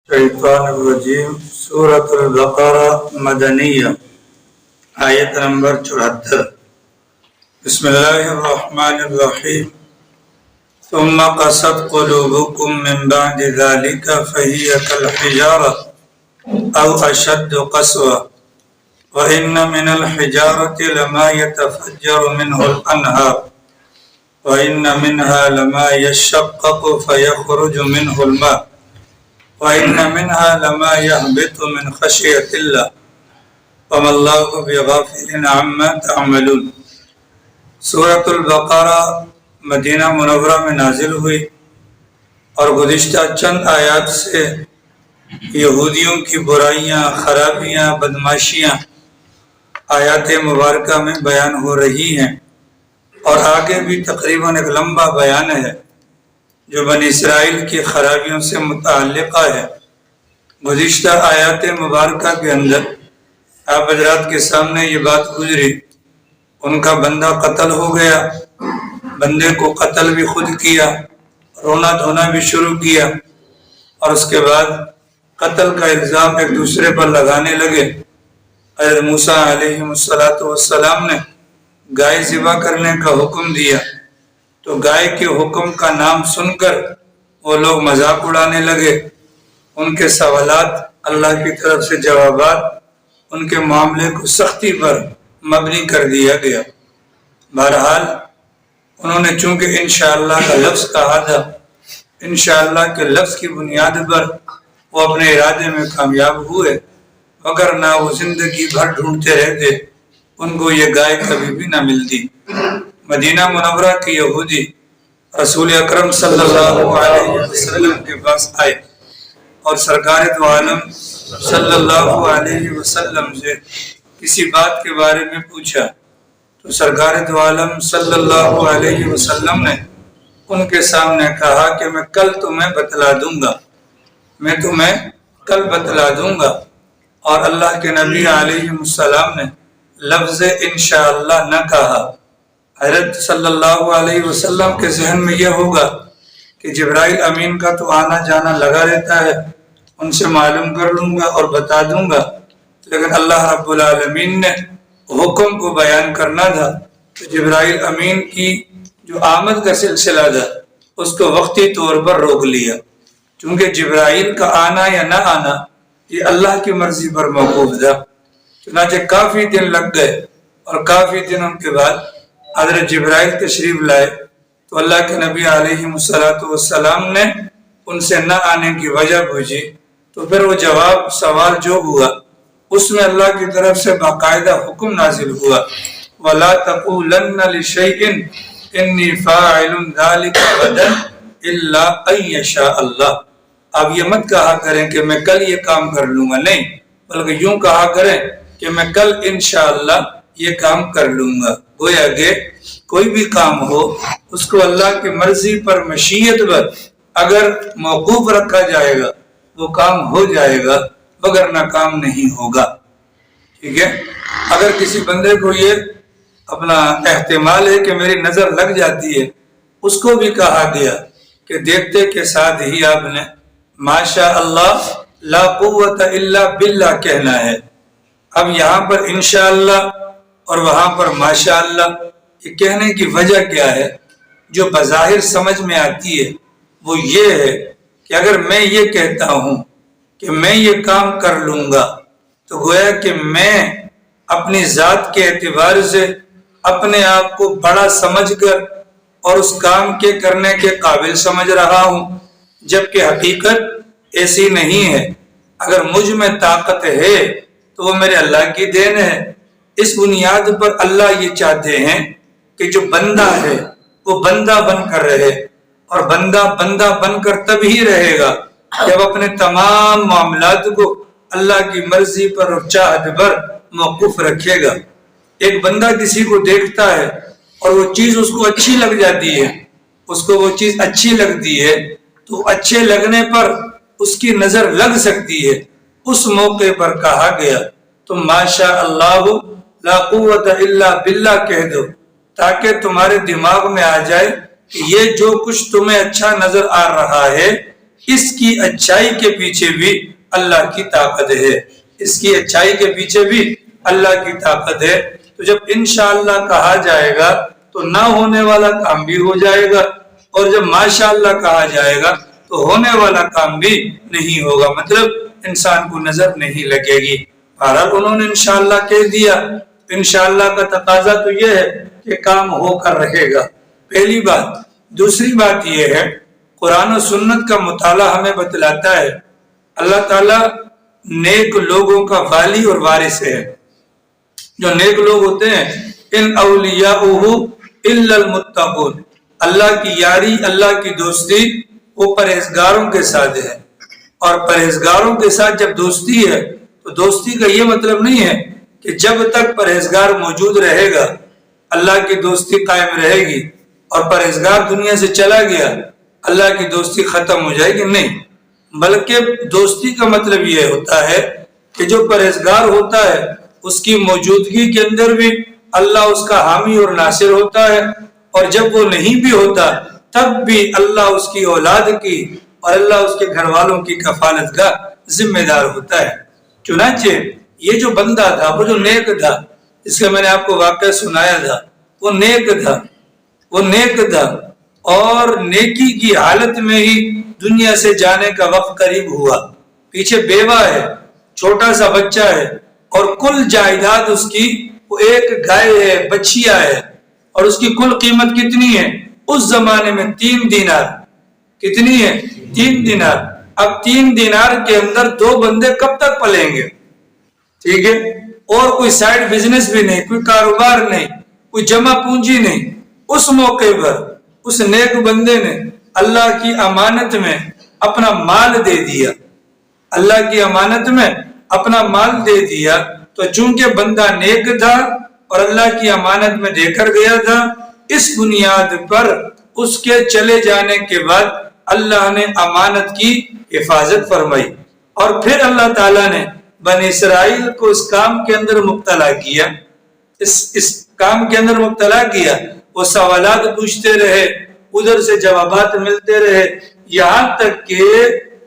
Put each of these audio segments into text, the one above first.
شیطان الرجیم سورۃ البقرہ مدنیہ آیت نمبر 74 بسم اللہ الرحمن الرحیم ثم قست قلوبکم من بعد ذلك فهي كالحجارة او اشد قسوة وان من الحجارة لما يتفجر منه الانهار وان منها لما يشقق فيخرج منه الماء وَإِنَّ مِنْهَا لَمَا يَهْبِطُ مِنْ خَشْيَةِ اللَّهِ وَمَا اللَّهُ بِغَافِلٍ عَمَّا تَعْمَلُونَ۔ سورۃ البقرہ مدینہ منورہ میں نازل ہوئی اور گزشتہ چند آیات سے یہودیوں کی برائیاں، خرابیاں، بدماشیاں آیات مبارکہ میں بیان ہو رہی ہیں، اور آگے بھی تقریباً ایک لمبا بیان ہے جو بنی اسرائیل کی خرابیوں سے متعلقہ ہے۔ گزشتہ آیات مبارکہ کے اندر آپ حضرات کے سامنے یہ بات گزری، ان کا بندہ قتل ہو گیا، بندے کو قتل بھی خود کیا، رونا دھونا بھی شروع کیا، اور اس کے بعد قتل کا الزام ایک دوسرے پر لگانے لگے۔ حضرت موسیٰ علیہ السلام نے گائے ذبح کرنے کا حکم دیا، تو گائے کے حکم کا نام سن کر وہ لوگ مذاق اڑانے لگے، ان کے سوالات اللہ کی طرف سے جوابات، ان کے معاملے کو سختی پر مبنی کر دیا گیا۔ بہرحال انہوں نے چونکہ انشاءاللہ کا لفظ کہا تھا، انشاءاللہ کے لفظ کی بنیاد پر وہ اپنے ارادے میں کامیاب ہوئے، مگر نہ وہ زندگی بھر ڈھونڈتے رہتے، ان کو یہ گائے کبھی بھی نہ ملتی۔ مدینہ منورہ کے یہودی رسول اکرم صلی اللہ علیہ وسلم کے پاس آئے اور سرکار دو عالم صلی اللہ علیہ وسلم سے کسی بات کے بارے میں پوچھا، تو سرکار دو عالم صلی اللہ علیہ وسلم نے ان کے سامنے کہا کہ میں کل تمہیں بتلا دوں گا، اور اللہ کے نبی علیہ السلام نے لفظ انشاءاللہ نہ کہا۔ حضرت صلی اللہ علیہ وسلم کے ذہن میں یہ ہوگا کہ جبرائیل امین کا تو آنا جانا لگا رہتا ہے، ان سے معلوم کر لوں گا اور بتا دوں گا، لیکن اللہ رب العالمین نے حکم کو بیان کرنا تھا، تو جبرائیل امین کی جو آمد کا سلسلہ تھا اس کو وقتی طور پر روک لیا، چونکہ جبرائیل کا آنا یا نہ آنا یہ اللہ کی مرضی پر موقوف تھا۔ چنانچہ کافی دن لگ گئے، اور کافی دنوں کے بعد حضرت جبرائیل تشریف لائے، تو اللہ کے نبی علیہ السلام نے ان سے نہ آنے کی وجہ پوچھی، تو پھر وہ جواب سوال جو ہوا اس میں اللہ کی طرف سے باقاعدہ حکم نازل ہوا، وَلَا تَقُولَنَّ لِشَيْءٍ إِنِّي فَاعِلٌ ذَلِكَ غَدًا إِلَّا أَن يَشَاءَ اللَّهُ۔ آپ یہ مت کہا کریں کہ میں کل یہ کام کر لوں گا، نہیں، بلکہ یوں کہا کریں کہ میں کل انشاءاللہ یہ کام کر لوں گا۔ گویا کہ کوئی بھی کام ہو اس کو اللہ کی مرضی پر، مشیت پر اگر موقوف رکھا جائے گا وہ کام ہو جائے گا، وگرنہ کام نہیں ہوگا۔ ٹھیک ہے، اگر کسی بندے کو یہ اپنا احتمال ہے کہ میری نظر لگ جاتی ہے، اس کو بھی کہا گیا کہ دیکھتے کے ساتھ ہی آپ نے ماشاء اللہ لا قوت الا باللہ کہنا ہے۔ اب یہاں پر انشاءاللہ اور وہاں پر ماشاءاللہ، یہ کہنے کی وجہ کیا ہے؟ جو بظاہر سمجھ میں آتی ہے وہ یہ ہے کہ اگر میں یہ کہتا ہوں کہ میں یہ کام کر لوں گا، تو گویا کہ میں اپنی ذات کے اعتبار سے اپنے آپ کو بڑا سمجھ کر اور اس کام کے کرنے کے قابل سمجھ رہا ہوں، جبکہ حقیقت ایسی نہیں ہے۔ اگر مجھ میں طاقت ہے تو وہ میرے اللہ کی دین ہے۔ اس بنیاد پر اللہ یہ چاہتے ہیں کہ جو بندہ ہے وہ بندہ بن کر رہے، اور بندہ بندہ بن کر تب ہی رہے گا جب اپنے تمام معاملات کو اللہ کی مرضی پر اور چاہت پر موقوف رکھے گا۔ ایک بندہ کسی کو دیکھتا ہے اور وہ چیز اس کو اچھی لگ جاتی ہے، اس کو وہ چیز اچھی لگتی ہے، تو اچھے لگنے پر اس کی نظر لگ سکتی ہے، اس موقع پر کہا گیا تو ماشاء اللہ لا قوت الا باللہ کہہ دو، تاکہ تمہارے دماغ میں آ جائے کہ یہ جو کچھ تمہیں اچھا نظر آ رہا ہے اس کی اچھائی کے پیچھے بھی اللہ کی طاقت ہے، اس کی اچھائی کے پیچھے بھی اللہ کی طاقت ہے۔ تو جب انشاءاللہ کہا جائے گا تو نہ ہونے والا کام بھی ہو جائے گا، اور جب ماشاءاللہ کہا جائے گا تو ہونے والا کام بھی نہیں ہوگا، مطلب انسان کو نظر نہیں لگے گی۔ بہرحال انہوں نے انشاءاللہ کہہ دیا، انشاءاللہ کا تقاضا تو یہ ہے کہ کام ہو کر رہے گا، پہلی بات۔ دوسری بات یہ ہے، قرآن و سنت کا مطالعہ ہمیں بتلاتا ہے اللہ تعالیٰ نیک لوگوں کا والی اور وارث ہے۔ جو نیک لوگ ہوتے ہیں، ان اولیاءہ الا المتقون، اللہ کی یاری، اللہ کی دوستی وہ پرہیزگاروں کے ساتھ ہے، اور پرہیزگاروں کے ساتھ جب دوستی ہے تو دوستی کا یہ مطلب نہیں ہے کہ جب تک پرہیزگار موجود رہے گا اللہ کی دوستی قائم رہے گی، اور پرہیزگار دنیا سے چلا گیا اللہ کی دوستی ختم ہو جائے گی، نہیں، بلکہ دوستی کا مطلب یہ ہوتا ہے کہ جو پرہیزگار ہوتا ہے اس کی موجودگی کے اندر بھی اللہ اس کا حامی اور ناصر ہوتا ہے، اور جب وہ نہیں بھی ہوتا تب بھی اللہ اس کی اولاد کی اور اللہ اس کے گھر والوں کی کفالت کا ذمہ دار ہوتا ہے۔ چنانچہ یہ جو بندہ تھا، وہ جو نیک تھا، اس کا میں نے آپ کو واقعہ سنایا تھا، وہ نیک تھا، وہ نیک تھا، اور نیکی کی حالت میں ہی دنیا سے جانے کا وقت قریب ہوا۔ پیچھے بیوہ ہے، چھوٹا سا بچہ ہے، اور کل جائیداد اس کی وہ ایک گائے ہے، بچیا ہے، اور اس کی کل قیمت کتنی ہے؟ اس زمانے میں 3 دینار۔ کتنی ہے؟ 3 دینار۔ اب 3 دینار کے اندر 2 بندے کب تک پلیں گے؟ ٹھیک ہے، اور کوئی سائیڈ بزنس بھی نہیں، کوئی کاروبار نہیں، کوئی جمع پونجی نہیں۔ اس موقع پر اس نیک بندے نے اللہ کی امانت میں اپنا مال دے دیا، اللہ کی امانت میں اپنا مال دے دیا۔ تو چونکہ بندہ نیک تھا اور اللہ کی امانت میں دے کر گیا تھا، اس بنیاد پر اس کے چلے جانے کے بعد اللہ نے امانت کی حفاظت فرمائی، اور پھر اللہ تعالیٰ نے بنی اسرائیل کو اس کام کے اندر مبتلا کیا، اس کام کے اندر مبتلا کیا۔ وہ سوالات پوچھتے رہے، ادھر سے جوابات ملتے رہے، یہاں تک کہ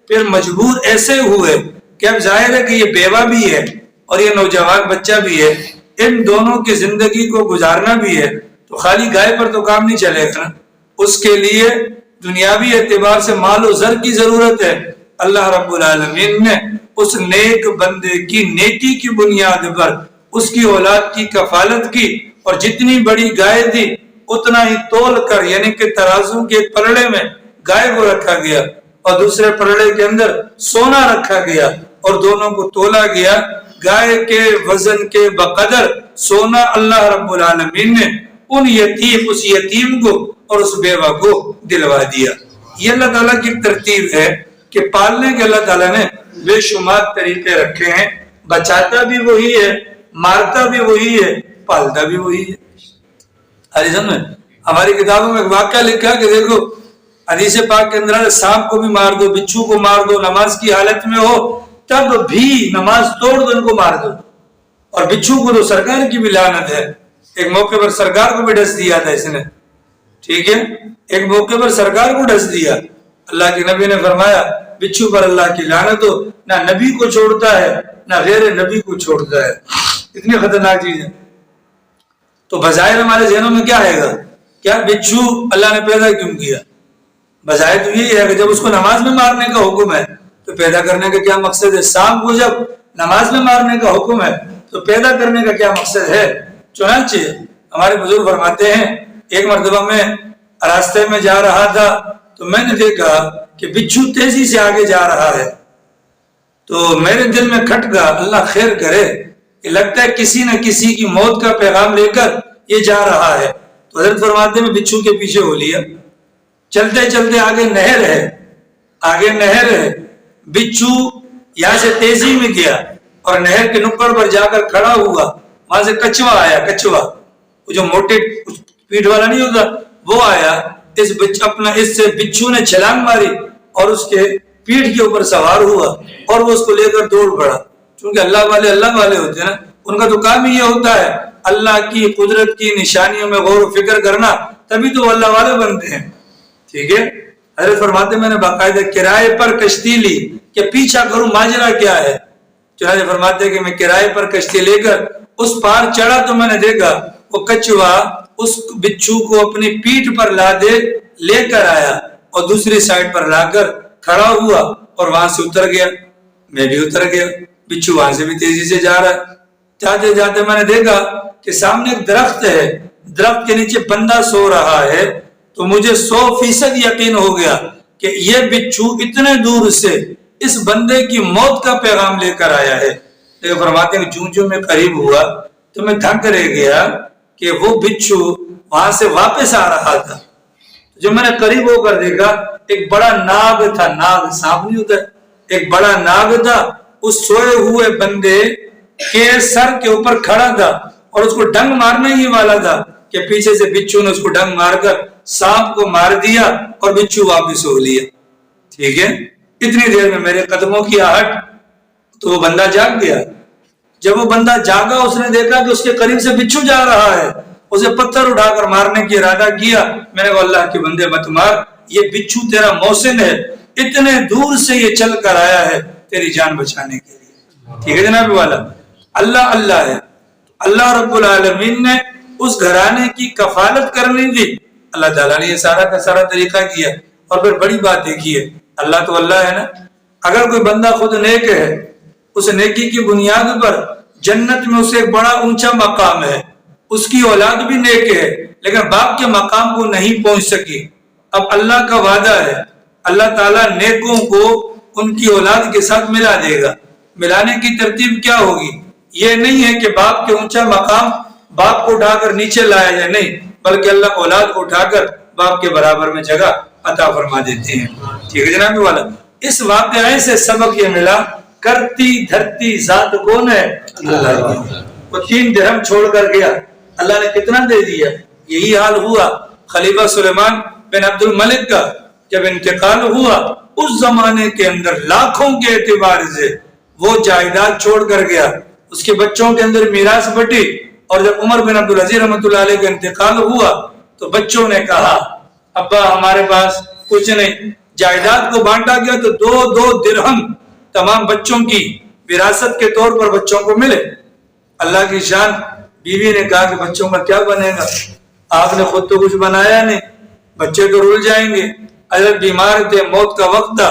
پھر مجبور ایسے ہوئے کہ اب ظاہر ہے کہ یہ بیوہ بھی ہے اور یہ نوجوان بچہ بھی ہے، ان دونوں کی زندگی کو گزارنا بھی ہے، تو خالی گائے پر تو کام نہیں چلے گا نا، اس کے لیے دنیاوی اعتبار سے مال و زر کی ضرورت ہے۔ اللہ رب العالمین نے اس نیک بندے کی نیکی کی بنیاد پر اس کی اولاد کی کفالت کی، اور جتنی بڑی گائے تھی اتنا ہی تول کر، یعنی کہ ترازو کے پلڑے میں گائے کو رکھا گیا اور دوسرے پلڑے کے اندر سونا رکھا گیا، اور دونوں کو تولا گیا۔ گائے کے وزن کے بقدر سونا اللہ رب العالمین نے اس یتیم کو اور اس بیوہ کو دلوا دیا۔ یہ اللہ تعالیٰ کی ترتیب ہے کہ پالنے کے اللہ تعالیٰ نے بے شمار طریقے رکھے ہیں، بچاتا بھی وہی ہے، مارتا بھی وہی ہے، پالتا بھی وہی ہے۔ ہماری کتابوں میں ایک واقعہ لکھا کہ دیکھو، حدیث پاک کے اندر سانپ کو بھی مار دو، بچھو کو مار دو، نماز کی حالت میں ہو تب بھی نماز توڑ دو، ان کو مار دو۔ اور بچھو کو تو سرکار کی بھی لعنت ہے، ایک موقع پر سرکار کو بھی ڈس دیا تھا اس نے، ٹھیک ہے، ایک موقع پر سرکار کو ڈس دیا۔ اللہ کے نبی نے فرمایا بچھو پر اللہ کی لعنت ہو، نہ نبی کو چھوڑتا ہے نہ غیر نبی کو چھوڑتا ہے، اتنی خطرناک چیز ہے۔ تو بظاہر ہمارے ذہنوں میں کیا آئے گا؟ کیا بچھو اللہ نے پیدا کیوں کیا؟ بظاہر تو یہی ہے کہ جب اس کو نماز میں مارنے کا حکم ہے تو پیدا کرنے کا کیا مقصد ہے؟ سانپ کو جب نماز میں مارنے کا حکم ہے تو پیدا کرنے کا کیا مقصد ہے؟ چنانچہ ہمارے بزرگ فرماتے ہیں، ایک مرتبہ میں راستے میں جا رہا تھا تو میں نے دیکھا کہ بچھو تیزی سے آگے جا رہا ہے، تو میرے دل میں کھٹ گا، اللہ خیر کرے، کہ لگتا ہے کسی نہ کسی کی موت کا پیغام لے کر یہ جا رہا ہے۔ تو حضرت فرماتے میں بچھو کے پیچھے ہو لیا، چلتے چلتے آگے نہر ہے، آگے نہر ہے، بچھو یہاں سے تیزی میں گیا اور نہر کے نکڑ پر جا کر کھڑا ہوا، وہاں سے کچھوا آیا، کچھوا وہ جو موٹے پیٹھ والا نہیں ہوتا وہ آیا، اس سے بچھو نے چھلانگ ماری اور اس کے پیٹھ کے اوپر سوار ہوا اور وہ اس کو لے کر دوڑ پڑا۔ چونکہ اللہ والے ہوتے ہیں نا، ان کا تو کام ہی یہ ہوتا ہے اللہ کی قدرت کی نشانیوں میں غور و فکر کرنا، تبھی تو اللہ والے بنتے ہیں، ٹھیک ہے۔ حضرت فرماتے میں نے باقاعدہ کرائے پر کشتی لی کہ پیچھا کروں ماجرا کیا ہے. چنانچہ فرماتے کہ میں کرائے پر کشتی لے کر اس پار چڑھا تو میں نے دیکھا وہ کچھوا اس بچھو کو اپنی پیٹھ پر لے کر آیا اور دوسری سائڈ پر لا کر کھڑا ہوا اور وہاں سے اتر گیا. میں بھی اتر گیا. بچھو وہاں سے بھی تیزی سے جا رہا ہے. جاتے جاتے میں نے دیکھا کہ سامنے ایک درخت ہے, درخت کے نیچے بندہ سو رہا ہے. تو مجھے 100% یقین ہو گیا کہ یہ بچھو اتنے دور سے اس بندے کی موت کا پیغام لے کر آیا ہے. لیکن فرماتے ہیں کہ جو میں قریب ہوا تو میں دھنک رہ گیا کہ وہ بچھو وہاں سے واپس آ رہا تھا. جب میں نے قریب ہو کر دیکھا ایک بڑا ناگ تھا, ناگ سانپ نہیں ہوتا, ایک بڑا ناگ تھا. اس سوئے ہوئے بندے کے سر کے اوپر کھڑا تھا اور اس کو ڈنگ مارنے ہی والا تھا کہ پیچھے سے بچھو نے اس کو ڈنگ مار کر سانپ کو مار دیا اور بچھو واپس ہو لیا. ٹھیک ہے, اتنی دیر میں میرے قدموں کی آہٹ, تو وہ بندہ جاگ گیا. جب وہ بندہ جاگا اس نے دیکھا کہ اس کے قریب سے بچھو جا رہا ہے. اسے پتھر اٹھا کر مارنے کی ارادہ کیا. میں نے کہا اللہ کے بندے مت مار, یہ بچھو تیرا محسن ہے, اتنے دور سے یہ چل کر آیا ہے تیری جان بچانے کے لیے. ٹھیک ہے جناب والا, اللہ اللہ ہے. اللہ رب العالمین نے اس گھرانے کی کفالت کرنی تھی. اللہ تعالیٰ نے یہ سارا کا سارا طریقہ کیا. اور پھر بڑی بات دیکھیے, اللہ تو اللہ ہے نا. اگر کوئی بندہ خود نیک ہے, اس نیکی کی بنیاد پر جنت میں اسے ایک بڑا اونچا مقام ہے. اس کی اولاد بھی نیک ہے لیکن باپ کے مقام کو نہیں پہنچ سکی. اب اللہ کا وعدہ ہے, اللہ تعالیٰ نیکوں کو ان کی اولاد کے ساتھ ملا دے گا. ملانے کی ترتیب کیا ہوگی؟ یہ نہیں ہے کہ باپ کے اونچا مقام باپ کو اٹھا کر نیچے لایا جائے, نہیں, بلکہ اللہ اولاد کو اٹھا کر باپ کے برابر میں جگہ عطا فرما دیتے ہیں. ٹھیک ہے جناب والا. اس واقعے سے سبق یہ ملا, کرتی دھرتی ذات کون ہے؟ اللہ کی. وہ 3 درہم چھوڑ کر گیا, اللہ نے کتنا دے دیا. یہی حال ہوا خلیفہ سلیمان بن عبد الملک کا. جب انتقال ہوا اس زمانے کے اندر لاکھوں کے اعتبار سے وہ جائیداد چھوڑ کر گیا. اس کے بچوں کے اندر میراث بٹی, اور جب عمر بن عبدالعزیز رحمۃ اللہ علیہ کا انتقال ہوا تو بچوں نے کہا ابا ہمارے پاس کچھ نہیں. جائیداد کو بانٹا گیا تو 2 درہم تمام بچوں کی وراثت کے طور پر بچوں کو ملے. اللہ کی شان. بیوی نے کہا کہ بچوں کا کیا بنے گا, آپ نے خود تو کچھ بنایا نہیں, بچے تو رول جائیں گے. حضرت بیمار تھے, موت کا وقت تھا.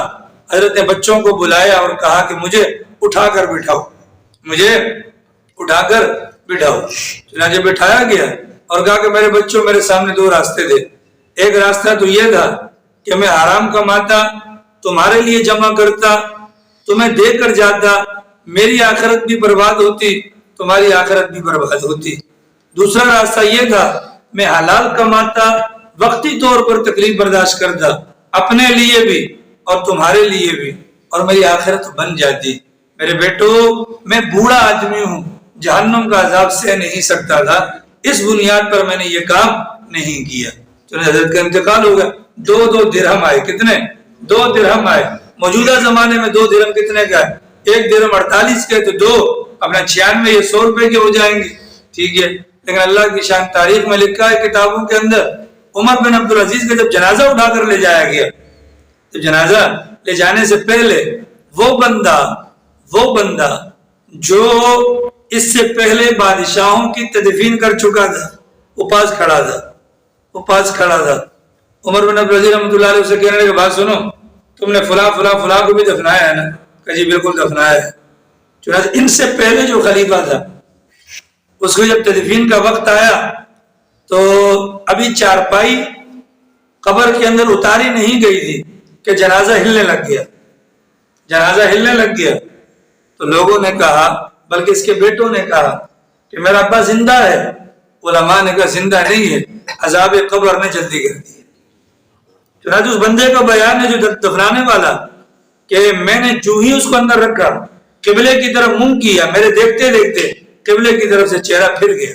حضرت نے بچوں کو بلایا اور کہا کہ مجھے اٹھا کر بٹھاؤ, مجھے اٹھا کر بٹھاؤ. چنانچہ بٹھایا گیا اور کہا کہ میرے بچوں میرے سامنے 2 راستے تھے. ایک راستہ تو یہ تھا کہ میں حرام کماتا, تمہارے لیے جمع کرتا, تمہیں دے کر جاتا, میری آخرت بھی برباد ہوتی, تمہاری آخرت بھی برباد ہوتی. دوسرا راستہ یہ تھا میں حلال کماتا, وقتی طور پر تکلیف برداشت کرتا, اپنے لیے بھی اور تمہارے لیے بھی, اور میری آخرت بن جاتی. میرے بیٹو میں بوڑھا آدمی ہوں, جہنم کا عذاب سہ نہیں سکتا تھا, اس بنیاد پر میں نے یہ کام نہیں کیا. تو حضرت کا انتقال ہو گیا. 2 درہم آئے. کتنے؟ 2 درہم آئے. موجودہ زمانے میں 2 درہم کتنے کا ہے؟ 1 درہم 48 کے, تو 2 اپنا 96, یہ 100 روپے کے ہو جائیں گے. ٹھیک ہے, لیکن اللہ کی شان تاریخ میں لکھا ہے کتابوں کے اندر, عمر بن عبدالعزیز کا جب جنازہ اٹھا کر لے جایا گیا تو جنازہ لے جانے سے پہلے وہ بندہ جو اس سے پہلے بادشاہوں کی تدفین کر چکا تھا وہ پاس کھڑا تھا. عمر بن عبدالعزیز رحمۃ اللہ علیہ سے کہنے لگے بات سنو, تم نے فلاں کو بھی دفنایا ہے نا؟ کہ جی بالکل دفنایا ہے. چنانچہ ان سے پہلے جو خلیفہ تھا اس کو جب تدفین کا وقت آیا تو ابھی چارپائی قبر کے اندر اتاری نہیں گئی تھی کہ جنازہ ہلنے لگ گیا. تو لوگوں نے کہا, بلکہ اس کے بیٹوں نے کہا کہ میرا ابا زندہ ہے. علماء نے کہا زندہ نہیں ہے, عذاب قبر نے جلدی کر دی. چنانچہ اس بندے کا بیان ہے جو دفنانے والا, کہ میں نے جو ہی اس کو اندر رکھا قبلے کی طرف منہ کیا, میرے دیکھتے دیکھتے قبلے کی طرف سے چہرہ پھر گیا.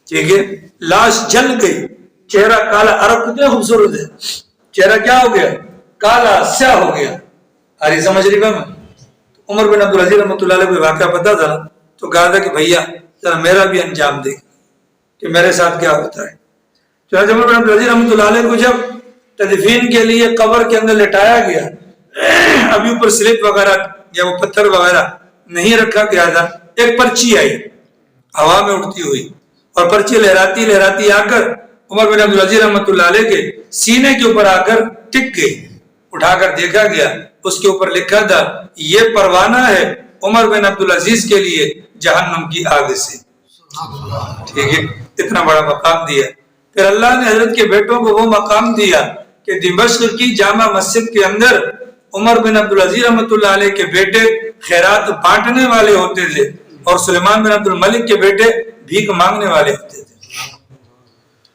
ٹھیک ہے, لاش جل گئی, چہرہ کالا. عرب کتنے خوبصورت ہے, چہرہ کیا ہو گیا؟ کالا سیاہ ہو گیا. ارے سمجھ رہی میں. عمر بن عبدالعزیز رحمۃ اللہ علیہ کو واقعہ پتا تھا تو کہا تھا کہ بھیا ذرا میرا بھی انجام دے کہ میرے ساتھ کیا ہوتا ہے. چنانچہ عمر بن عبدالعزیز رحمۃ اللہ علیہ کو جب تدفین کے لیے قبر کے اندر لٹایا گیا، ابھی اوپر سلپ وغیرہ یا وہ پتھر وغیرہ نہیں رکھا گیا تھا، ایک پرچی آئی ہوا میں اڑتی ہوئی، اور پرچی لہراتی لہراتی آ کر عمر بن عبدالعزیز رحمۃ اللہ علیہ کے سینے کے اوپر آ کر ٹک گئی۔ اٹھا کر دیکھا گیا، اس کے اوپر لکھا تھا یہ پروانہ ہے عمر بن عبدالعزیز کے لیے جہنم کی آگ سے۔ ٹھیک ہے، اتنا بڑا مقام دیا۔ پھر اللہ نے حضرت کے بیٹوں کو وہ مقام دیا کہ دمشق کی جامع مسجد کے اندر عمر بن عبدالعزیز رحمۃ اللہ علیہ کے بیٹے خیرات بانٹنے والے ہوتے تھے، اور سلیمان بن عبد الملک کے بیٹے بھیک مانگنے والے ہوتے تھے۔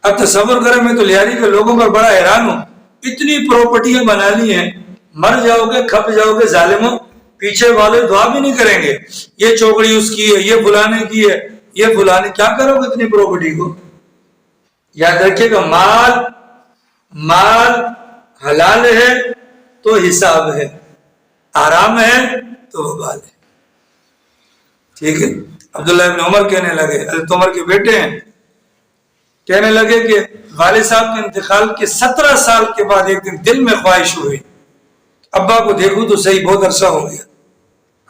اب تصور کریں، میں تو لیاری کے لوگوں پر بڑا حیران ہوں، اتنی پراپرٹیاں بنا لی ہیں، مر جاؤ گے کھپ جاؤ گے ظالموں، پیچھے والے دعا بھی نہیں کریں گے، یہ چوکڑی اس کی ہے، یہ فلانے کی ہے، یہ فلانے، کیا کرو گے اتنی پراپرٹی کو؟ یاد رکھیے گا، مال حلال ہے تو حساب ہے، حرام ہے تو وبال ہے۔ ٹھیک ہے، عبداللہ ابن عمر کہنے لگے، حضرت عمر کے بیٹے ہیں، کہنے لگے کہ والد صاحب کے انتقال کے 17 سال کے بعد ایک دن دل میں خواہش ہوئی ابا کو دیکھوں تو صحیح، بہت عرصہ ہو گیا۔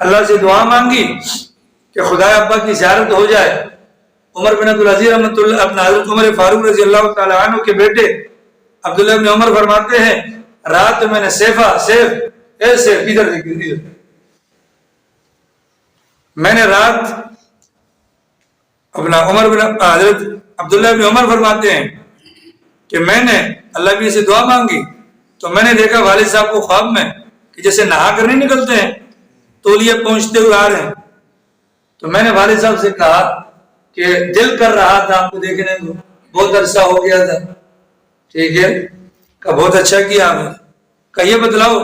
اللہ سے دعا مانگی کہ خدا ابا کی زیارت ہو جائے۔ عمر بن عبدالعزیز رحمۃ اللہ، اپنا حضرت عمر فاروق رضی اللہ تعالی عنہ کے بیٹے عبداللہ بن عمر فرماتے ہیں، رات میں نے سیف ادھر میں نے رات اپنا حضرت عبداللہ بن عمر فرماتے ہیں کہ میں نے اللہ بھی سے دعا مانگی تو میں نے دیکھا والد صاحب کو خواب میں کہ جیسے نہا کر نہیں نکلتے ہیں تولیے پہنچتے ہوئے آ رہے ہیں، تو میں نے والد صاحب سے کہا کہ دل کر رہا تھا آپ کو دیکھنے کو، بہت عرصہ ہو گیا تھا۔ ٹھیک ہے، کہ بہت اچھا کیا آپ نے، کہ یہ بتلاؤ،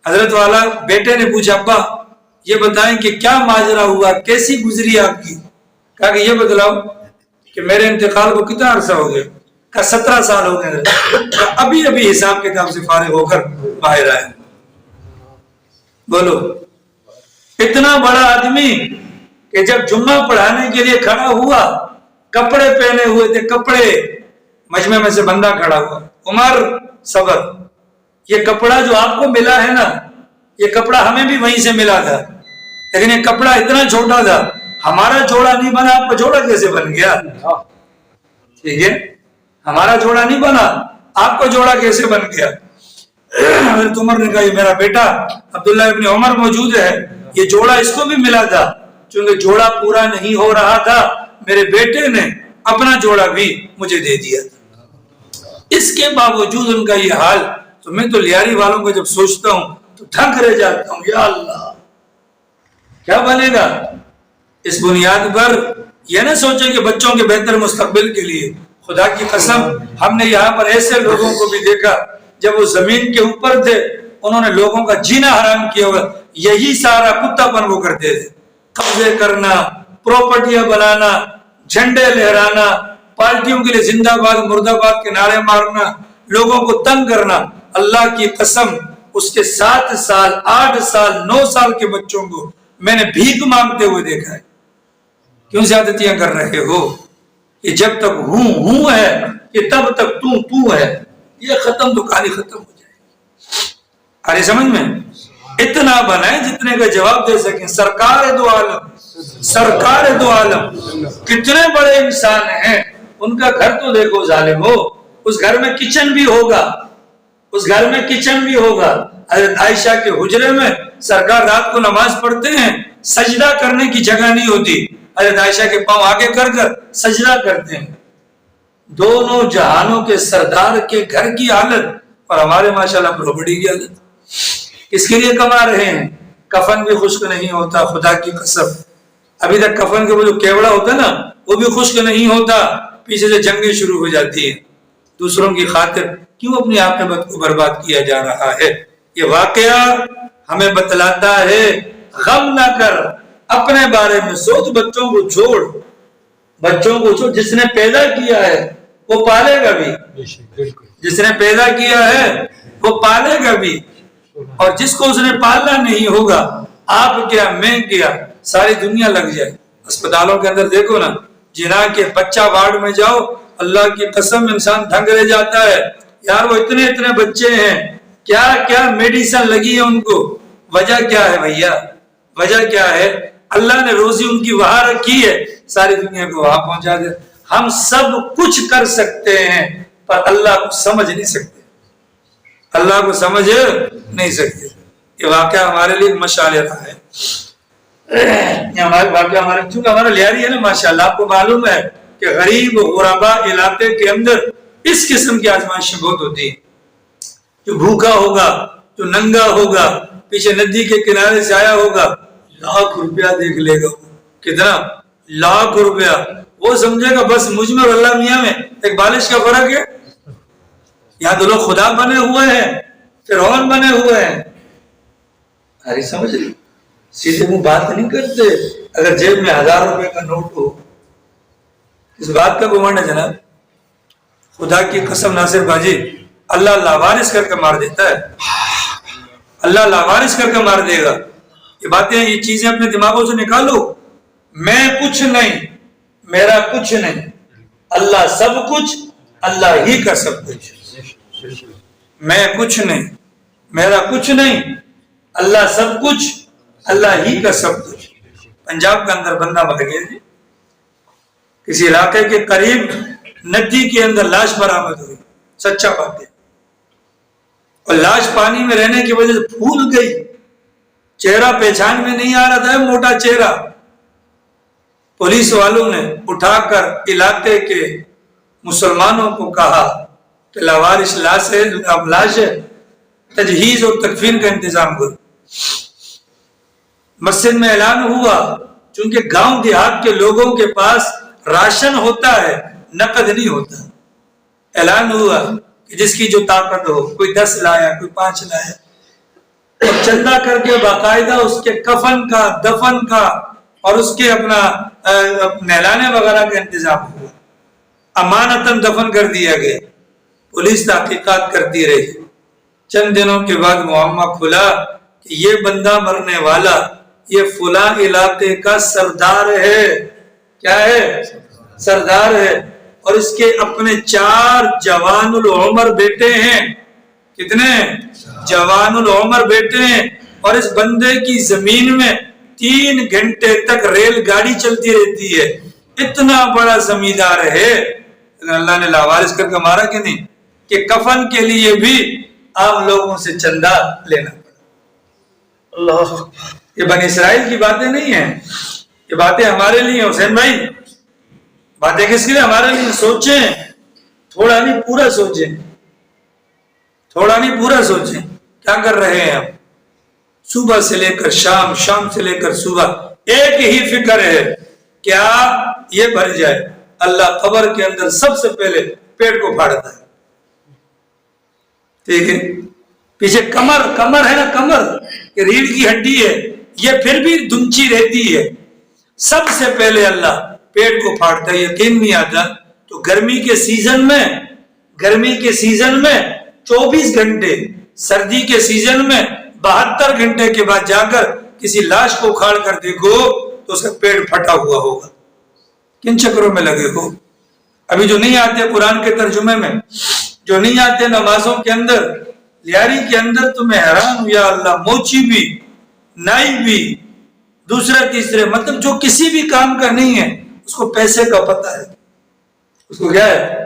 حضرت والا بیٹے نے پوچھا ابا یہ بتائیں کہ کیا ماجرا ہوا، کیسی گزری آپ کی؟ کہا کہ یہ بتلاؤ کہ میرے انتقال کو کتنا عرصہ ہو گیا؟ کہا 17 سال ہو گئے، ابھی ابھی حساب کتاب سے فارغ ہو کر باہر آئے۔ بولو، اتنا بڑا آدمی کہ جب جمعہ پڑھانے کے لیے کھڑا ہوا، کپڑے پہنے ہوئے تھے، کپڑے مجمع میں سے بندہ کھڑا ہوا، عمر صبر، یہ کپڑا جو آپ کو ملا ہے نا، یہ کپڑا ہمیں بھی وہیں سے ملا تھا، لیکن یہ کپڑا اتنا چھوٹا تھا، ہمارا جوڑا نہیں بنا، آپ کا جوڑا کیسے بن گیا؟ ٹھیک ہے، ہمارا جوڑا نہیں بنا، آپ کا جوڑا کیسے بن گیا؟ حضرت عمر نے کہا یہ میرا بیٹا عبداللہ ابن عمر موجود ہے، یہ جوڑا اس کو بھی ملا تھا، چونکہ جوڑا پورا نہیں ہو رہا تھا، میرے بیٹے نے اپنا جوڑا بھی مجھے دے دیا تھا۔ اس کے باوجود ان کا یہ حال، تو میں تو لیاری والوں کو جب سوچتا ہوں تو تھک رہ جاتا ہوں، یا اللہ کیا بنے گا؟ اس بنیاد پر یہ نہ سوچیں کہ بچوں کے بہتر مستقبل کے لیے، خدا کی قسم ہم نے یہاں پر ایسے لوگوں کو بھی دیکھا جب وہ زمین کے اوپر تھے انہوں نے لوگوں کا جینا حرام کیا ہوا، یہی سارا کتا پن وہ کرتے تھے، قبضے کرنا، پراپرٹیاں بنانا، جھنڈے لہرانا، پارٹیوں کے لیے زندہ باد مرد آباد کے نعرے مارنا، لوگوں کو تنگ کرنا۔ اللہ کی قسم اس کے 7 سال 8 سال 9 سال کے بچوں کو میں نے بھیک مانگتے ہوئے دیکھا ہے۔ کیوں زیادتیاں کر رہے ہو؟ یہ جب تک ہوں ہے، یہ تب تک تو ہے، یہ ختم تو کہانی ختم ہو جائے گی۔ آرے سمجھ میں؟ اتنا بنائیں جتنے کا جواب دے سکیں۔ سرکار دو عالم کتنے بڑے انسان ہیں، ان کا گھر تو دیکھو ظالمو، اس گھر میں کچن بھی ہوگا، اس گھر میں کچن بھی ہوگا۔ حضرت عائشہ کے حجرے میں سرکار رات کو نماز پڑھتے ہیں، سجدہ کرنے کی جگہ نہیں ہوتی، حضرت عائشہ کے پاؤں آگے کر کر سجدہ کرتے ہیں۔ دونوں جہانوں کے سردار کے گھر کی حالت اور ہمارے ماشاءاللہ پراپرٹی کی حالت، کس کے لیے کما رہے ہیں؟ کفن بھی خشک نہیں ہوتا، خدا کی قسم ابھی تک کفن کے وہ جو کیوڑا ہوتا ہے نا وہ بھی خشک نہیں ہوتا، پیچھے سے جنگیں شروع ہو جاتی ہیں۔ دوسروں کی خاطر کیوں اپنی عاقبت کو برباد کیا جا رہا ہے؟ یہ واقعہ ہمیں بتلاتا ہے غم نہ کر، اپنے بارے میں سوچ، بچوں کو چھوڑ، جس نے پیدا کیا ہے وہ پالے گا بھی، جس نے پیدا کیا ہے وہ پالے گا بھی، اور جس کو اس نے پالنا نہیں ہوگا، آپ کیا میں کیا ساری دنیا لگ جائے۔ اسپتالوں کے اندر دیکھو نا، جنا کے بچہ وارڈ میں جاؤ، اللہ کی قسم انسان دھنگ رہ جاتا ہے، یار وہ اتنے بچے ہیں, کیا کیا میڈیسن لگی ہے ان کو, وجہ کیا ہے بھیا, وجہ کیا ہے؟ اللہ نے روزی ان کی وہاں رکھی ہے, ساری دنیا کو وہاں پہنچا دے. ہم سب کچھ کر سکتے ہیں پر اللہ کو سمجھ نہیں سکتے, اللہ کو سمجھ نہیں سکتے. یہ واقعہ ہمارے لیے مشعل راہ ہے. یہ ہمارے واقعہ ہمارے, چونکہ ہمارا لیاری ہے نا ماشاءاللہ, آپ کو معلوم ہے کہ غریب غربا علاقے کے اندر اس قسم کی آزمائشیں بہت ہوتی ہیں. جو بھوکا ہوگا, جو ننگا ہوگا, پیچھے ندی کے کنارے سے آیا ہوگا, لاکھ روپیہ دیکھ لے گا. کتنا؟ لاکھ روپیہ. وہ سمجھے گا بس مجھ میں اور اللہ میاں میں ایک بالش کا فرق ہے. یہاں تو لوگ خدا بنے ہوئے ہیں, فرعون بنے ہوئے ہیں. ارے سمجھ رہی, سیدھے منہ بات نہیں کرتے. اگر جیب میں 1000 روپے کا نوٹ ہو, اس بات کا گمان ہے جناب, خدا کی قسم ناصر باجی, اللہ لاوارث کر کے مار دیتا ہے. اللہ لاوارث کر کے مار دے گا. یہ باتیں, یہ چیزیں اپنے دماغوں سے نکالو. میں کچھ نہیں, میرا کچھ نہیں, اللہ سب کچھ, اللہ ہی کا سب کچھ. میں کچھ نہیں, میرا کچھ نہیں, اللہ سب کچھ, اللہ ہی کا سب کچھ. پنجاب کے اندر بندہ مر گیا جی, کسی علاقے کے قریب ندی کے اندر لاش برآمد ہوئی, سچا بات ہے, اور لاش پانی میں رہنے کی وجہ سے پھول گئی. چہرہ پہچان میں نہیں آ رہا تھا, موٹا چہرہ. پولیس والوں نے اٹھا کر علاقے کے مسلمانوں کو کہا کہ لاوارث لاش ہے, تجہیز اور تکفین کا انتظام کرو. مسجد میں اعلان ہوا, چونکہ گاؤں دیہات کے لوگوں کے پاس راشن ہوتا ہے, نقد نہیں ہوتا. اعلان ہوا کہ جس کی جو طاقت ہو, کوئی 10 لایا, کوئی 5 لایا, اور چندہ کر کے باقاعدہ اس کے کفن کا, دفن کا اور اس کے اپنا نہلانے وغیرہ کا انتظام ہوا. امانتاً دفن کر دیا گیا. پولیس تحقیقات کرتی رہی. چند دنوں کے بعد معاملہ کھلا کہ یہ بندہ مرنے والا یہ فلاں علاقے کا سردار ہے. کیا ہے؟ سردار ہے. اور اس کے اپنے 4 جوان العمر بیٹے ہیں. کتنے؟ جوان العمر بیٹے ہیں. اور اس بندے کی زمین میں 3 گھنٹے تک ریل گاڑی چلتی رہتی ہے. اتنا بڑا زمیندار ہے. اللہ نے لاوارث کر کے مارا کہ نہیں, کہ کفن کے لیے بھی عام لوگوں سے چندہ لینا پڑا. اللہ, یہ بنی اسرائیل کی باتیں نہیں ہیں, یہ باتیں ہمارے لیے. حسین بھائی, باتیں کس کے لیے؟ ہمارے لیے. سوچیں, تھوڑا نہیں پورا سوچیں, تھوڑا نہیں پورا سوچیں. کیا کر رہے ہیں ہم؟ صبح سے لے کر شام, شام سے لے کر صبح, ایک ہی فکر ہے, کیا یہ بھر جائے. اللہ قبر کے اندر سب سے پہلے پیٹ کو پھاڑتا ہے. ٹھیک ہے, پیچھے کمر ہے نا, کمر یہ ریڑھ کی ہڈی ہے, یہ پھر بھی دنچی رہتی ہے. سب سے پہلے اللہ پیٹ کو پھاڑتا ہے. یقین نہیں آتا تو گرمی کے سیزن میں 24 گھنٹے, سردی کے سیزن میں 72 گھنٹے کے بعد جا کر کسی لاش کو اکھاڑ کر دیکھو تو اس کا پیٹ پھٹا ہوا ہوگا. کن چکروں میں لگے ہو؟ ابھی جو نہیں آتے قرآن کے ترجمے میں, جو نہیں آتے نمازوں کے اندر, لیاری کے اندر, تو میں حیران ہوں. یا اللہ, موچی بھی, نائی بھی, دوسرے تیسرے, مطلب جو کسی بھی کام کا نہیں ہے اس کو پیسے کا پتہ ہے. اس کو کیا ہے؟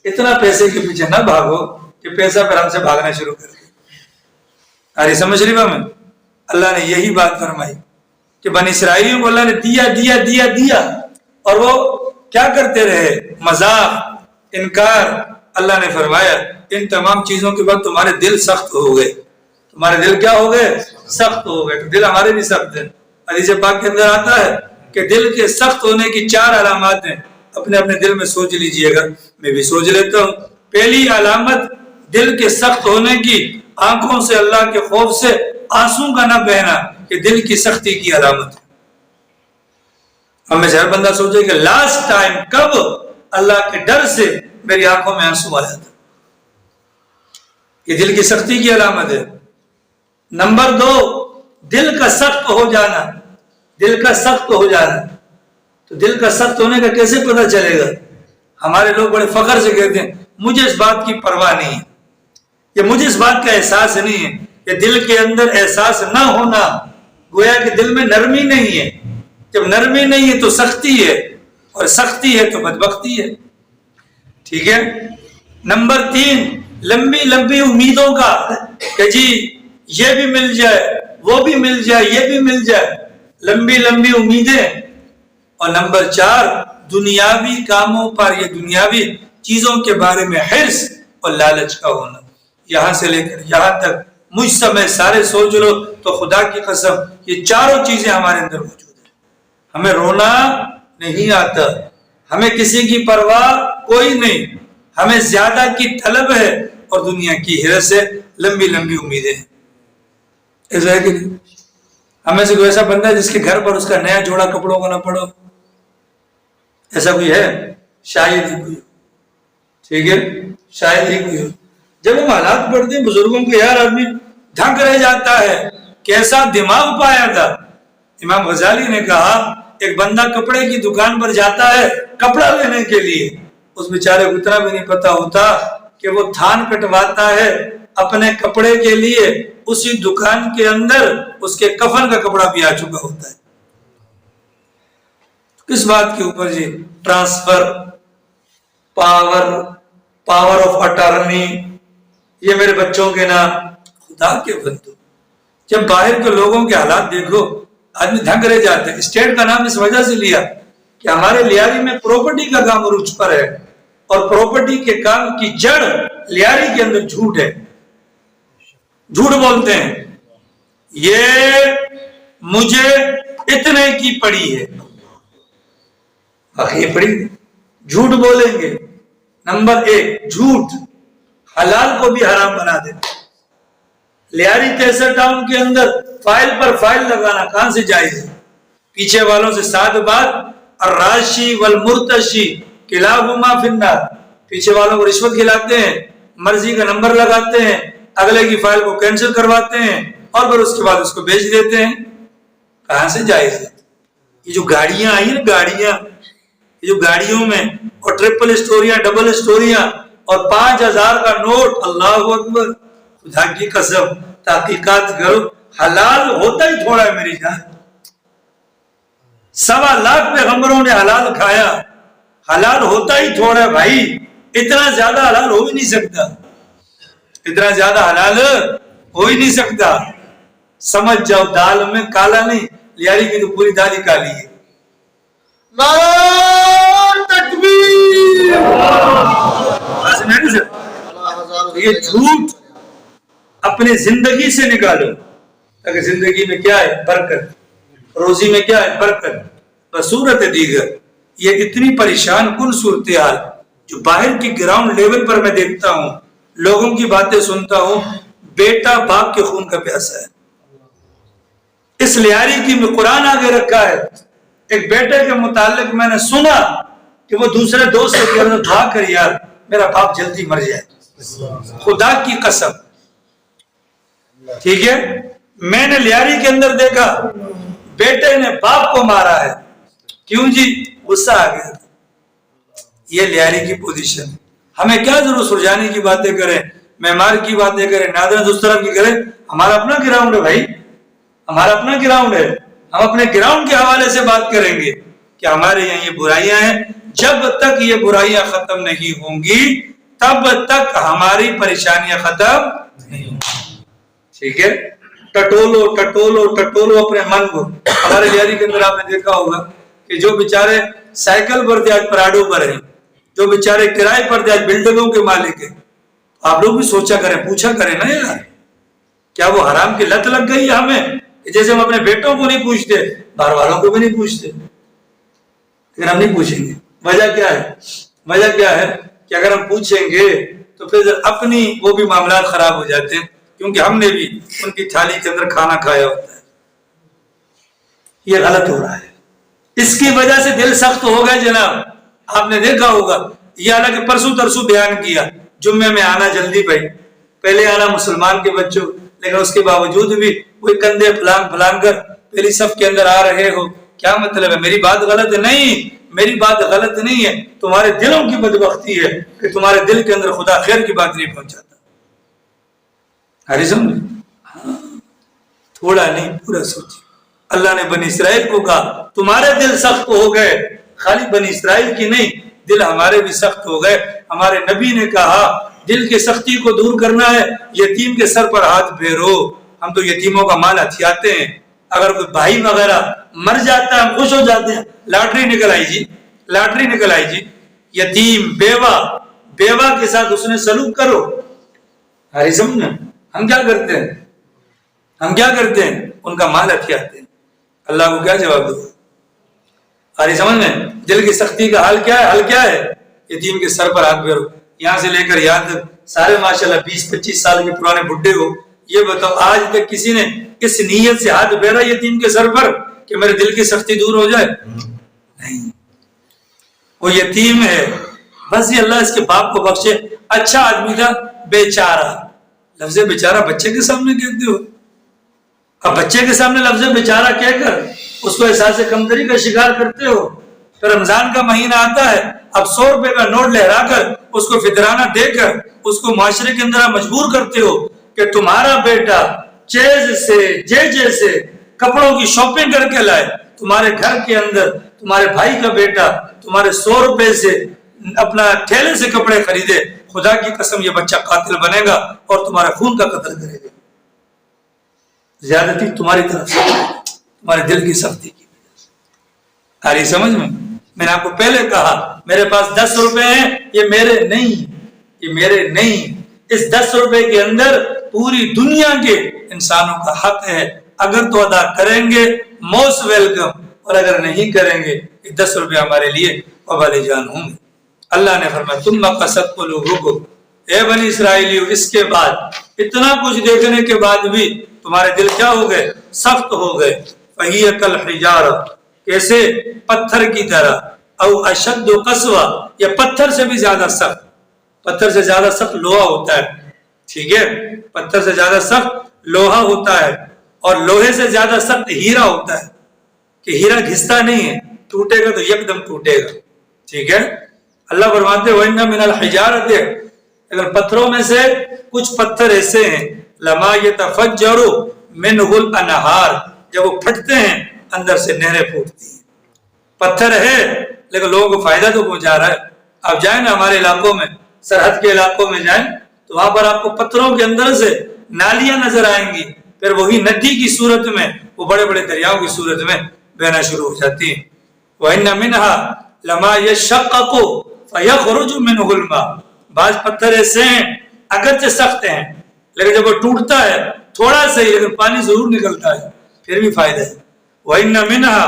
اتنا پیسے کے پیچھے نہ بھاگو کہ پیسہ پھر ہم سے بھاگنا شروع کر دے. ارے سمجھ رہی میں, اللہ نے یہی بات فرمائی کہ بنی اسرائیلیوں کو اللہ نے دیا دیا دیا دیا, اور وہ کیا کرتے رہے؟ مذاق, انکار. اللہ نے فرمایا ان تمام چیزوں کے بعد تمہارے دل سخت ہو گئے. تمہارے دل کیا ہو گئے؟ سخت ہو گئے. دل ہمارے بھی سخت ہے. حدیث پاک کے اندر آتا ہے کہ دل کے سخت ہونے کی 4 علامات ہیں. اپنے اپنے دل میں سوچ لیجئے گا, میں بھی سوچ لیتا ہوں. پہلی علامت دل کے سخت ہونے کی, آنکھوں سے اللہ کے خوف سے آنسوں کا نہ بہنا, کہ دل کی سختی کی علامت ہے. ہمیں سے ہر بندہ سوچے کہ لاسٹ ٹائم کب اللہ کے ڈر سے میری آنکھوں میں آنسو آیا تھا. یہ دل کی سختی کی علامت ہے. نمبر 2, دل کا سخت ہو جانا. دل کا سخت ہو جانا, تو دل کا سخت ہونے کا کیسے پتہ چلے گا؟ ہمارے لوگ بڑے فخر سے کہتے ہیں مجھے اس بات کی پرواہ نہیں ہے. یہ مجھے اس بات کا احساس نہیں ہے، کہ دل کے اندر احساس نہ ہونا، گویا کہ دل میں نرمی نہیں ہے. جب نرمی نہیں ہے تو سختی ہے، اور سختی ہے تو بدبختی ہے. ٹھیک ہے. نمبر 3، لمبی لمبی امیدوں کا، کہ جی یہ بھی مل جائے، وہ بھی مل جائے، یہ بھی مل جائے، لمبی لمبی امیدیں. اور نمبر 4، دنیاوی کاموں پر، یہ دنیاوی چیزوں کے بارے میں حرص اور لالچ کا ہونا. یہاں سے لے کر یہاں تک مجھ سمیت سارے سوچ لو تو خدا کی قسم یہ چاروں چیزیں ہمارے اندر موجود ہیں. ہمیں رونا نہیں آتا، ہمیں کسی کی پرواہ کوئی نہیں، ہمیں زیادہ کی طلب ہے اور دنیا کی حرص ہے، لمبی لمبی امیدیں ہیں. ایسا ہے کہ نہیں؟ ہمیں سے کوئی ایسا بندہ ہے جس کے گھر پر اس کا نیا جوڑا کپڑوں کو نہ پڑو؟ ایسا کوئی ہے؟ شاید ہی کوئی. ٹھیک ہے، شاید ہی کوئی ہو. جب ہم حالات پڑھتے ہیں بزرگوں کے، یار آدمی دھنک رہ جاتا ہے، کیسا دماغ پایا تھا. امام غزالی نے کہا ایک بندہ کپڑے کی دکان پر جاتا ہے کپڑا لینے کے لیے، اس بیچارے کو اتنا بھی نہیں پتا ہوتا کہ وہ تھان کٹواتا ہے اپنے کپڑے کے لیے، اسی دکان کے اندر اس کے کفن کا کپڑا بھی آ چکا ہوتا ہے. کس بات کے اوپر جی؟ ٹرانسفر، پاور آف اٹارنی، یہ میرے بچوں کے نام. خدا کے بندو، جب باہر کے لوگوں کے حالات دیکھو آدمی دھنگ رہ جاتے ہیں. اسٹیٹ کا نام اس وجہ سے لیا کہ ہمارے لیاری میں پراپرٹی کا کام عروج پر ہے، اور پراپرٹی کے کام کی جڑ لیاری کے اندر جھوٹ ہے. جھوٹ بولتے ہیں، یہ مجھے اتنے کی پڑی ہے، یہ پڑی، جھوٹ بولیں گے. نمبر 1 جھوٹ حلال کو بھی حرام بنا دیتے. لیاری تیسر ٹاؤن کے اندر فائل پر فائل لگانا کہاں سے جائز ہے؟ پیچھے والوں سے 7 بار، الراشی والمرتشی کلاہما فی النار. پیچھے والوں کو رشوت کھلاتے ہیں، مرضی کا نمبر لگاتے ہیں، اگلے کی فائل کو کینسل کرواتے ہیں، اور پھر اس کے بعد اس کو بیچ دیتے ہیں. کہاں سے جائز ہے؟ یہ جو گاڑیاں آئی ہیں، گاڑیاں، یہ جو گاڑیوں میں اور ٹرپل اسٹوریاں، ڈبل اسٹوریاں، اور 5000 کا نوٹ، اللہ اکبر. خدا کی قسم تحقیقات کرو، حلال ہوتا ہی تھوڑا ہے میری جان. 1.25 لاکھ پیغمبروں نے حلال کھایا، حلال ہوتا ہی تھوڑا ہے بھائی. اتنا زیادہ حلال ہو ہی نہیں سکتا، اتنا زیادہ حلال ہو ہی نہیں سکتا. سمجھ جاؤ دال میں کالا نہیں، لیاری کی تو پوری دال ہی کالی ہے. تکبیر. یہ جھوٹ اپنی زندگی سے نکالو، تاکہ زندگی میں کیا ہے؟ برکت. روزی میں کیا ہے؟ برکت. بصورت دیگر یہ اتنی پریشان کن صورتحال جو باہر کی گراؤنڈ لیول پر میں دیکھتا ہوں، لوگوں کی باتیں سنتا ہوں، بیٹا باپ کے خون کا پیاسا ہے. اس لیاری کی میں قرآن آگے رکھا ہے. ایک بیٹے کے متعلق میں نے سنا کہ وہ دوسرے دوست سے کہہ رہا تھا، دعا کر یار میرا باپ جلدی مر جائے. خدا کی قسم. ٹھیک ہے، میں نے لیاری کے اندر دیکھا بیٹے نے باپ کو مارا ہے. کیوں جی؟ غصہ آ گیا. یہ لیاری کی پوزیشن. ہمیں کیا ضرورت سرجانی کی باتیں کریں، معمار کی باتیں کریں، نادر اس طرح کی کریں؟ ہمارا اپنا گراؤنڈ ہے بھائی، ہمارا اپنا گراؤنڈ ہے. ہم اپنے گراؤنڈ کے حوالے سے بات کریں گے کہ ہمارے یہاں یہ برائیاں ہیں. جب تک یہ برائیاں ختم نہیں ہوں گی تب تک ہماری پریشانیاں ختم نہیں ہوں گی. ٹھیک ہے، ٹٹولو ٹٹولو ٹٹولو اپنے من کو. ہمارے لیاری کے اندر آپ نے دیکھا ہوگا کہ جو بیچارے سائیکل پر تھے آج پراڈو پر ہیں، جو بیچارے کرائے پر تھے آج بلڈنگوں کے مالک ہیں. آپ لوگ بھی سوچا کریں، پوچھا کریں نا یار، کیا وہ حرام کی لت لگ گئی ہے ہمیں؟ جیسے ہم اپنے بیٹوں کو نہیں پوچھتے، باہر والوں کو بھی نہیں پوچھتے. لیکن ہم نہیں پوچھیں گے. وجہ کیا ہے؟ وجہ کیا ہے کہ اگر ہم پوچھیں گے تو پھر اپنی وہ بھی معاملات خراب ہو جاتے ہیں، کیونکہ ہم نے بھی ان کی تھالی کے اندر کھانا کھایا ہوتا ہے. یہ غلط ہو رہا ہے. اس کی وجہ سے دل سخت ہو گئے جناب. آپ نے دیکھا ہوگا، یہ حالانکہ پرسوں ترسوں بیان کیا، جمعے میں آنا جلدی بھائی، پہلے آنا مسلمان کے بچوں، لیکن اس کے باوجود بھی کوئی کندھے پھلانگ کر پہلی صف کے اندر آ رہے ہو. کیا مطلب ہے؟ میری بات غلط نہیں، میری بات غلط نہیں ہے، تمہارے دلوں کی بدبختی ہے کہ تمہارے دل کے اندر خدا خیر کی بات نہیں پہنچاتا. ارے سمجھ تھوڑا نہیں پورا سوچے. اللہ نے بنی اسرائیل کو کہا تمہارے دل سخت ہو گئے, خالی بنی اسرائیل کی نہیں, دل ہمارے بھی سخت ہو گئے. ہمارے نبی نے کہا دل کی سختی کو دور کرنا ہے, یتیم کے سر پر ہاتھ پھیرو. ہم تو یتیموں کا مال ہتھیاتے ہیں, اگر کوئی بھائی وغیرہ مر جاتا ہے ہم خوش ہو جاتے ہیں, لاٹری نکل آئی جی, لاٹری نکل آئی جی. یتیم, بیوہ کے ساتھ اس نے سلوک کرو. ارے سمجھنا ہم کیا کرتے ہیں, ہم کیا کرتے ہیں, ان کا مال ہتھیاتے ہیں. اللہ کو کیا جواب دو؟ ارے سمجھ میں دل کی سختی کا حل کیا ہے؟ حل کیا ہے؟ یتیم کے سر پر ہاتھ پھیرو. یہاں سے لے کر یہاں تک سارے ماشاءاللہ 20-25 سال کے پرانے بڈھے ہو, یہ بتاؤ آج تک کسی نے اس نیت سے ہاتھ پھیرا یتیم کے سر پر کہ میرے دل کی سختی دور ہو جائے؟ نہیں. وہ یتیم ہے, بس یہ اللہ اس کے باپ کو بخشے. اچھا آدمی تھا, بیچارہ. لفظ بیچارہ بچے کے سامنے کہتے ہو, اب بچے کے سامنے لفظ بیچارہ کہہ کر اس کو احساس کمتری کا شکار کرتے ہو. پھر رمضان کا مہینہ آتا ہے, اب 100 روپے کا نوٹ لہرا کر اس کو فطرانہ دے کر اس کو معاشرے کے اندر مجبور کرتے ہو کہ تمہارا بیٹا چیز سے جے سے کپڑوں کی شاپنگ کر کے لائے, تمہارے گھر کے اندر تمہارے بھائی کا بیٹا تمہارے 100 روپے سے اپنا ٹھیلے سے کپڑے خریدے. خدا کی قسم یہ بچہ قاتل بنے گا اور تمہارا خون کا قتل کرے گا. زیادتی تمہاری طرف سے, تمہارے دل کی سختی کی وجہ سے. آ رہی سمجھ میں؟ میں نے آپ کو پہلے کہا میرے پاس 10 روپے ہیں, یہ میرے نہیں, یہ میرے نہیں. اس 10 روپے کے اندر پوری دنیا کے انسانوں کا حق ہے. اگر تو ادا کریں گے موسٹ ویلکم, اور اگر نہیں کریں گے یہ 10 روپے ہمارے لیے وبال جان ہوں گے. اللہ نے فرمایا ثم قست قلوبکم, اے بنی اسرائیلیو اس کے بعد اتنا کچھ دیکھنے کے بعد بھی تمہارے دل کیا ہو گئے؟ سخت ہو گئے. فہی کالحجارہ, کیسے؟ پتھر کی طرح. او اشد قسوہ, یا پتھر سے بھی زیادہ سخت. پتھر سے زیادہ سخت لوہا ہوتا ہے, ٹھیک ہے, پتھر سے زیادہ سخت لوہا ہوتا ہے, اور لوہے سے زیادہ سخت ہیرا ہوتا ہے کہ ہیرا گھستا نہیں ہے, ٹوٹے گا تو یکدم ٹوٹے گا, ٹھیک ہے. اللہ فرماتے ہیں وَإِنَّ مِنَ الْحِجَارَةِ, اگر پتھروں میں سے کچھ پتھر ایسے ہیں لَمَا يَتَفَجَّرُ مِنْهُ الْأَنْهَارُ, جب وہ پھٹتے ہیں اندر سے نہریں پھوٹتی ہیں. پتھر ہے لیکن لوگوں کو فائدہ تو پہنچا رہا ہے. آپ جائیں نا ہمارے علاقوں میں, سرحد کے علاقوں میں جائیں تو وہاں پر آپ کو پتھروں کے اندر سے نالیاں نظر آئیں گی, پھر وہی ندی کی صورت میں, وہ بڑے بڑے دریاؤں کی صورت میں بہنا شروع ہو جاتی ہیں. وَإِنَّ مِنْهَا لَمَا يَشَّقَّقُ فَيَخْرُجُ مِنْهُ الْمَاءُ, بعض پتھر ایسے ہیں اگرچہ سخت ہیں لیکن جب وہ ٹوٹتا ہے تھوڑا سا ہی لیکن پانی ضرور نکلتا ہے, پھر بھی فائدہ ہے. وَإِنَّ مِنْهَا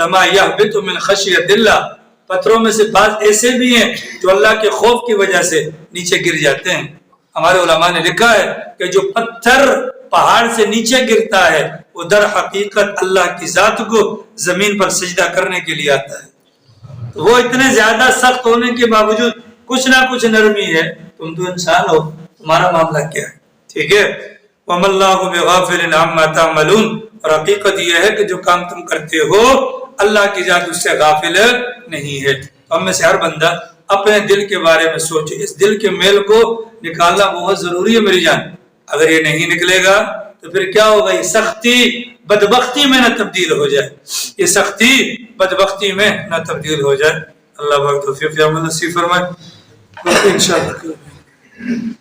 لَمَا يَهْبِطُ مِنْ خَشْيَةِ اللَّهِ, پتھروں میں سے بعض ایسے بھی ہیں جو اللہ کے خوف کی وجہ سے نیچے گر جاتے ہیں. ہمارے علماء نے لکھا ہے کہ جو پتھر پہاڑ سے نیچے گرتا ہے وہ در حقیقت اللہ کی ذات کو زمین پر سجدہ کرنے کے لیے آتا ہے. تو وہ اتنے زیادہ سخت ہونے کے باوجود کچھ نہ کچھ نرمی ہے. تم تو انسان ہو, تمہارا معاملہ کیا ہے, ٹھیک ہے. وَمَا اللَّهُ بِغَافِلٍ عَمَّا تَعْمَلُونَ, اور حقیقت یہ ہے کہ جو کام تم کرتے ہو اللہ کی ذات اس سے غافل نہیں ہے. تو ہم میں سے ہر بندہ اپنے دل کے بارے میں سوچے. اس دل کے میل کو نکالنا بہت ضروری ہے میری جان. اگر یہ نہیں نکلے گا تو پھر کیا ہوگا؟ یہ سختی بدبختی میں نہ تبدیل ہو جائے, یہ سختی بدبختی میں نہ تبدیل ہو جائے. اللہ پاک توفیق عمل نصیب فرمائے. انشاءاللہ